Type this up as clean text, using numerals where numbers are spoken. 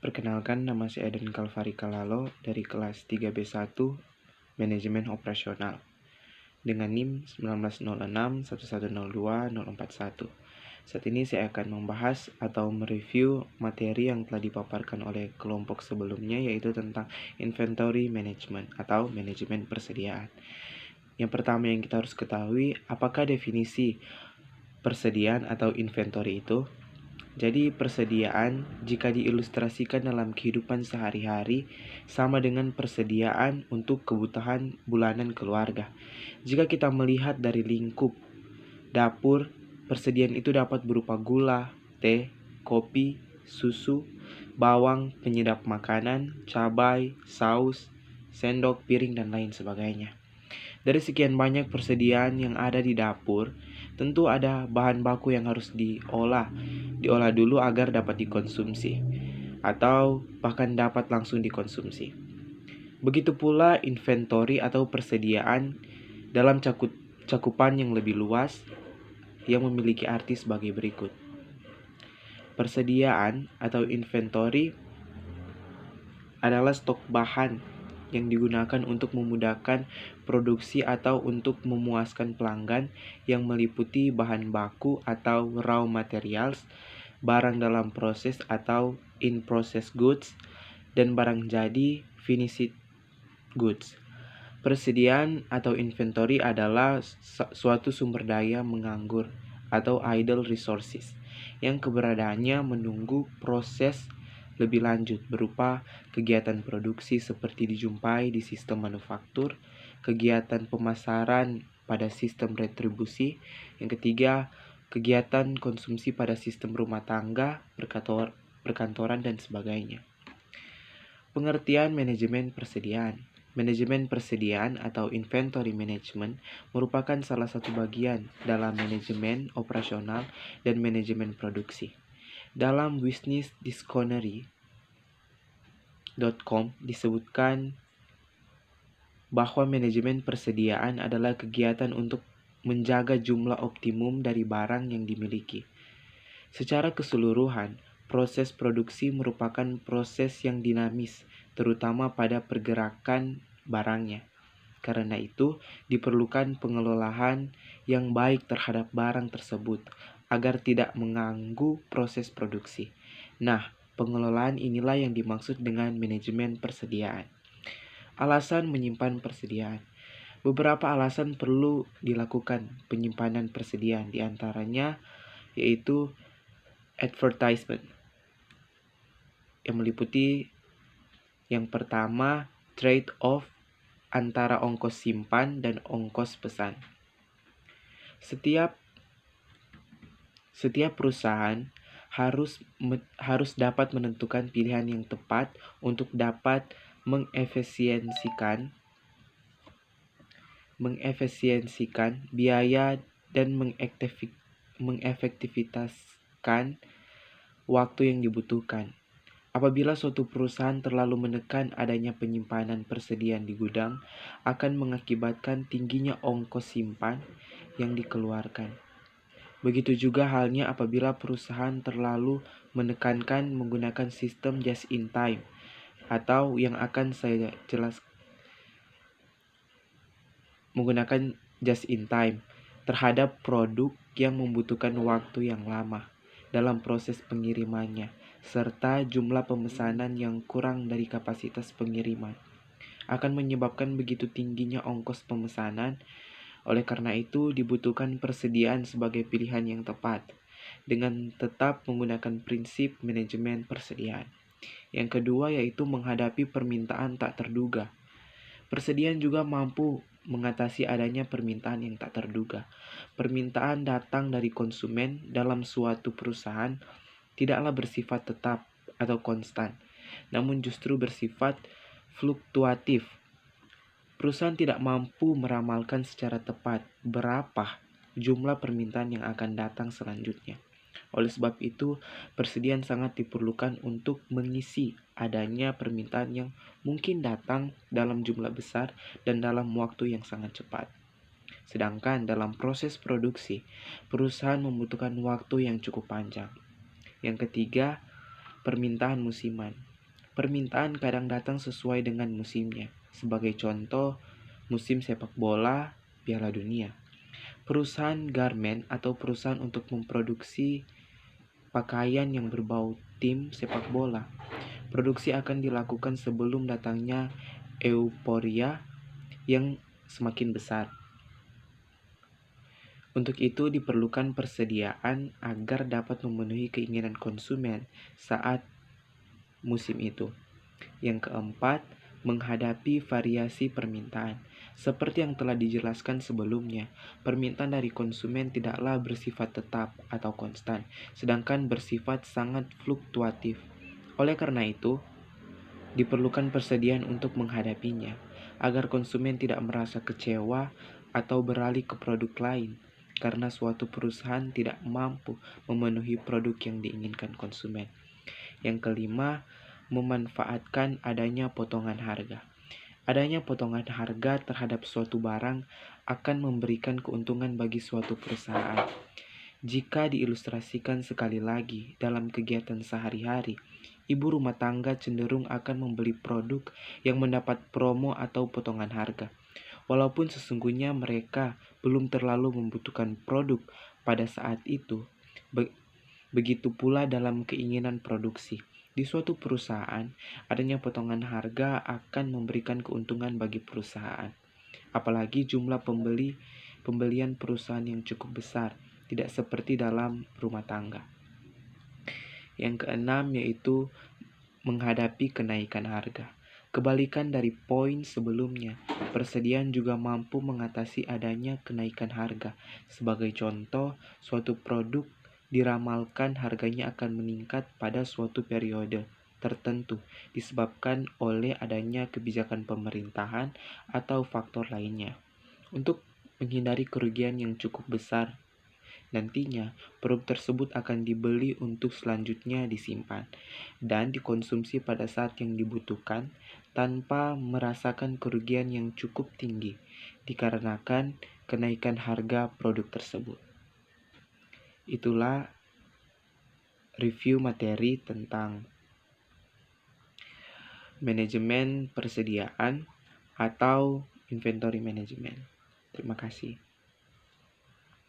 Perkenalkan, nama saya Eden Kalvari Kalalo dari kelas 3B1 Manajemen Operasional dengan NIM 19061102-041. Saat ini saya akan membahas atau mereview materi yang telah dipaparkan oleh kelompok sebelumnya, yaitu tentang Inventory Management atau manajemen persediaan. Yang pertama yang kita harus ketahui, apakah definisi persediaan atau inventory itu? Jadi persediaan jika diilustrasikan dalam kehidupan sehari-hari sama dengan persediaan untuk kebutuhan bulanan keluarga. Jika kita melihat dari lingkup dapur, persediaan itu dapat berupa gula, teh, kopi, susu, bawang, penyedap makanan, cabai, saus, sendok, piring, dan lain sebagainya. Dari sekian banyak persediaan yang ada di dapur, tentu ada bahan baku yang harus diolah dulu agar dapat dikonsumsi, atau bahkan dapat langsung dikonsumsi. Begitu pula inventory atau persediaan dalam cakupan yang lebih luas yang memiliki arti sebagai berikut. Persediaan atau inventory adalah stok bahan yang digunakan untuk memudahkan produksi atau untuk memuaskan pelanggan, yang meliputi bahan baku atau raw materials, barang dalam proses atau in-process goods, dan barang jadi finished goods. Persediaan atau inventory adalah suatu sumber daya menganggur atau idle resources yang keberadaannya menunggu proses lebih lanjut berupa kegiatan produksi seperti dijumpai di sistem manufaktur, kegiatan pemasaran pada sistem retribusi, yang ketiga kegiatan konsumsi pada sistem rumah tangga, perkantoran, dan sebagainya. Pengertian manajemen persediaan. Manajemen persediaan atau inventory management merupakan salah satu bagian dalam manajemen operasional dan manajemen produksi. Dalam businessdictionary.com disebutkan bahwa manajemen persediaan adalah kegiatan untuk menjaga jumlah optimum dari barang yang dimiliki. Secara keseluruhan, proses produksi merupakan proses yang dinamis, terutama pada pergerakan barangnya. Karena itu, diperlukan pengelolaan yang baik terhadap barang tersebut agar tidak mengganggu proses produksi. Nah, pengelolaan inilah yang dimaksud dengan manajemen persediaan. Alasan menyimpan persediaan. Beberapa alasan perlu dilakukan penyimpanan persediaan, diantaranya yaitu advertisement, yang meliputi yang pertama, trade-off antara ongkos simpan dan ongkos pesan. Setiap perusahaan harus dapat menentukan pilihan yang tepat untuk dapat mengefisiensikan biaya dan mengefektivitaskan waktu yang dibutuhkan. Apabila suatu perusahaan terlalu menekan adanya penyimpanan persediaan di gudang, akan mengakibatkan tingginya ongkos simpan yang dikeluarkan. Begitu juga halnya apabila perusahaan terlalu menekankan menggunakan sistem just in time, atau yang akan saya jelaskan, menggunakan just in time terhadap produk yang membutuhkan waktu yang lama dalam proses pengirimannya, serta jumlah pemesanan yang kurang dari kapasitas pengiriman, akan menyebabkan begitu tingginya ongkos pemesanan. Oleh karena itu, dibutuhkan persediaan sebagai pilihan yang tepat, dengan tetap menggunakan prinsip manajemen persediaan. Yang kedua yaitu menghadapi permintaan tak terduga. Persediaan juga mampu mengatasi adanya permintaan yang tak terduga. Permintaan datang dari konsumen dalam suatu perusahaan tidaklah bersifat tetap atau konstan, namun justru bersifat fluktuatif. Perusahaan tidak mampu meramalkan secara tepat berapa jumlah permintaan yang akan datang selanjutnya. Oleh sebab itu, persediaan sangat diperlukan untuk mengisi adanya permintaan yang mungkin datang dalam jumlah besar dan dalam waktu yang sangat cepat. Sedangkan dalam proses produksi, perusahaan membutuhkan waktu yang cukup panjang. Yang ketiga, permintaan musiman. Permintaan kadang datang sesuai dengan musimnya. Sebagai contoh, musim sepak bola, Piala Dunia. Perusahaan garment atau perusahaan untuk memproduksi pakaian yang berbau tim sepak bola. Produksi akan dilakukan sebelum datangnya euforia yang semakin besar. Untuk itu diperlukan persediaan agar dapat memenuhi keinginan konsumen saat musim itu. Yang keempat, menghadapi variasi permintaan. Seperti yang telah dijelaskan sebelumnya, permintaan dari konsumen tidaklah bersifat tetap atau konstan, sedangkan bersifat sangat fluktuatif. Oleh karena itu, diperlukan persediaan untuk menghadapinya, agar konsumen tidak merasa kecewa atau beralih ke produk lain, karena suatu perusahaan tidak mampu memenuhi produk yang diinginkan konsumen. Yang kelima, memanfaatkan adanya potongan harga. Adanya potongan harga terhadap suatu barang akan memberikan keuntungan bagi suatu perusahaan. Jika diilustrasikan sekali lagi dalam kegiatan sehari-hari, ibu rumah tangga cenderung akan membeli produk yang mendapat promo atau potongan harga. Walaupun sesungguhnya mereka belum terlalu membutuhkan produk pada saat itu, begitu pula dalam keinginan produksi. Di suatu perusahaan, adanya potongan harga akan memberikan keuntungan bagi perusahaan. Apalagi jumlah pembelian perusahaan yang cukup besar, tidak seperti dalam rumah tangga. Yang keenam yaitu menghadapi kenaikan harga. Kebalikan dari poin sebelumnya, persediaan juga mampu mengatasi adanya kenaikan harga. Sebagai contoh, suatu produk diramalkan harganya akan meningkat pada suatu periode tertentu disebabkan oleh adanya kebijakan pemerintahan atau faktor lainnya. Untuk menghindari kerugian yang cukup besar, nantinya produk tersebut akan dibeli untuk selanjutnya disimpan dan dikonsumsi pada saat yang dibutuhkan tanpa merasakan kerugian yang cukup tinggi dikarenakan kenaikan harga produk tersebut. Itulah review materi tentang manajemen persediaan atau inventory management. Terima kasih.